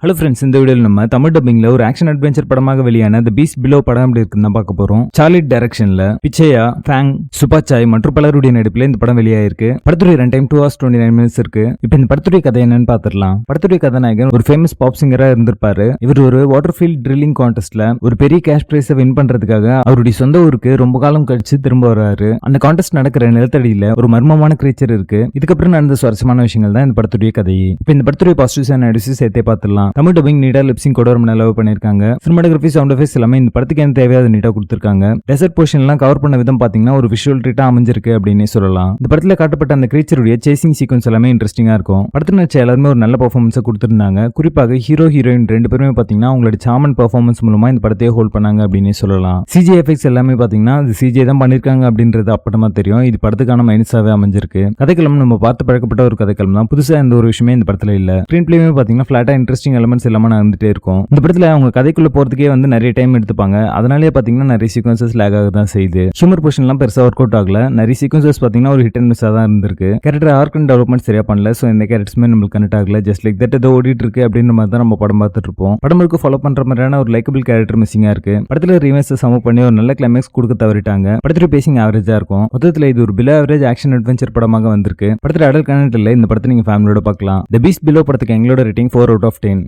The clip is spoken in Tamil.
ஹலோ ஃப்ரெண்ட்ஸ், இந்த வீடியோவில் நம்ம தமிழ் டப்பிங்ல ஒரு ஆக்ஷன் அட்வென்ச்சர் படமாக வெளியான தி பீஸ்ட் பிலோ படம் எப்படி இருக்குன்னு தான் பார்க்க போறோம். சார்லிட் டைரக்ஷன்ல பிச்சையா, ஃபேங், சுபாச்சாய் மற்றும் பலருடைய நடிப்புல இந்த படம் வெளியாயிருக்கு. படத்துடைய ரன் டைம் 2 hours 29 minutes இருக்கு. இப்போ இந்த படத்துடைய கதை என்னன்னு பார்த்துடலாம். படத்துடைய கதாநாயகன் ஒரு ஃபேமஸ் பாப் சிங்கரா இருந்திருப்பாரு. இவர் ஒரு வாட்டர் ஃபீல்ட் ட்ரில்லிங் கான்டெஸ்ட்ல ஒரு பெரிய கேஷ் பிரைஸை வின் பண்றதுக்காக அவருடைய சொந்த ஊருக்கு ரொம்ப காலம் கழிச்சு திரும்ப வர்றாரு. அந்த கான்டெஸ்ட் நடக்கிற நிலத்தடியில ஒரு மர்மமான கிரீச்சர் இருக்கு. இதுக்கப்புறம் நடந்த சுவாரஸ்யமான விஷயங்கள் தான் இந்த படத்துடைய கதை. இப்போ இந்த படத்துடைய பாசிட்டிவ்ஸ் அண்ட் நெகட்டிவ்ஸ் சேர்த்தே பார்த்துடலாம். தமிழ் டப்பிங் நீடா லிப்சிங் கூட ரொம்ப நல்லா பண்ணிருக்காங்க. சினிமாட்டோகிராஃபி, சவுண்ட் எஃபெக்ட்ஸ் எல்லாமே இந்த படத்துக்கு என்ன தேவையாத நீட்டா கொடுத்திருக்காங்க. டெசர்ட் போர்ஷன் எல்லாம் கவர் பண்ண விதம் பாத்தீங்கன்னா ஒரு விஷுவல் ட்ரீட்டா அமைஞ்சிருக்கு அப்படின்னே சொல்லலாம். இந்த படத்துல காட்டப்பட்ட அந்த கிரீச்சருடைய சேசிங் சீக்வன்ஸ் எல்லாமே இன்ட்ரெஸ்டிங்கா இருக்கும். படத்துல நடிச்ச எல்லாருமே ஒரு நல்ல பெர்ஃபார்மன்ஸ் கொடுத்திருந்தாங்க. குறிப்பாக ஹீரோ ஹீரோயின் ரெண்டு பேருமே பாத்தீங்கன்னா அவங்களோட சாமன் பெர்ஃபார்மன்ஸ் மூலமா இந்த படத்தையே ஹோல்ட் பண்ணாங்க அப்படின்னே சொல்லலாம். சிஜி எஃபெக்ட்ஸ் எல்லாமே பாத்தீங்கன்னா அது சிஜி தான் பண்ணிருக்காங்க அப்படின்றது அப்பட்டமா தெரியும். இது படத்துக்கான மைனஸாவே அமைஞ்சிருக்கு. கதைக்களம் நம்ம பார்த்து பழக்கப்பட்ட ஒரு கதைக்களம் தான். புதுசா எந்த ஒரு விஷயமே இந்த படத்துல இல்ல. ஸ்கிரீன் பிளேயுமே பாத்தீங்கன்னா ஃபிளாட்டா இன்ட்ரெஸ்டிங் எலிமெண்ட்ஸ் எல்லாமே நடந்துட்டே இருக்கும். இந்த படத்துல அவங்க கதைக்குள்ள போறதுக்கே நிறைய டைம் எடுத்துப்பாங்க. அதனாலேயே பாத்தீங்கன்னா நிறைய சீக்வன்சஸ் லேக் ஆக தான் செய்யுது. ஹியூமர் போர்ஷன் எல்லாம் பெருசா ஒர்க் அவுட் ஆகல. நிறைய சீக்வன்சஸ் பாத்தீங்கன்னா ஒரு ஹிட் அண்ட் மிஸ் தான் இருந்திருக்கு. கேரக்டர் ஆர்க் அண்ட் டெவலப்மெண்ட் சரியா பண்ணல. சோ இந்த கேரக்டர்ஸ்மே நம்மளுக்கு கனெக்ட் ஆகல. ஜஸ்ட் லைக் தட் ஏதோ ஓடிட்டு இருக்கு அப்படின்ற மாதிரி தான் நம்ம படம் பார்த்துட்டு இருப்போம். படம் முழுக்க ஃபாலோ பண்ற மாதிரியான ஒரு லைக்கபிள் கேரக்டர் மிஸ்ஸிங்கா இருக்கு. படத்துல ரீமேக்ஸ் சம பண்ணி ஒரு நல்ல கிளைமேக்ஸ் கொடுக்க தவறிட்டாங்க. படத்துல பேசிங் ஆவரேஜா இருக்கும். மொத்தத்துல இது ஒரு பிலோ ஆவரேஜ் ஆக்ஷன் அட்வென்ச்சர் படமாக வந்திருக்கு. படத்துல அடல்ட் கண்டென்ட் இல்ல. இந்த படத்தை நீங்க ஃபேமிலியோட பார்க்கலாம். தி பீஸ்ட் பிலோ படத்துக்கு எங்களோட ரேட்டிங் 4 out of 10.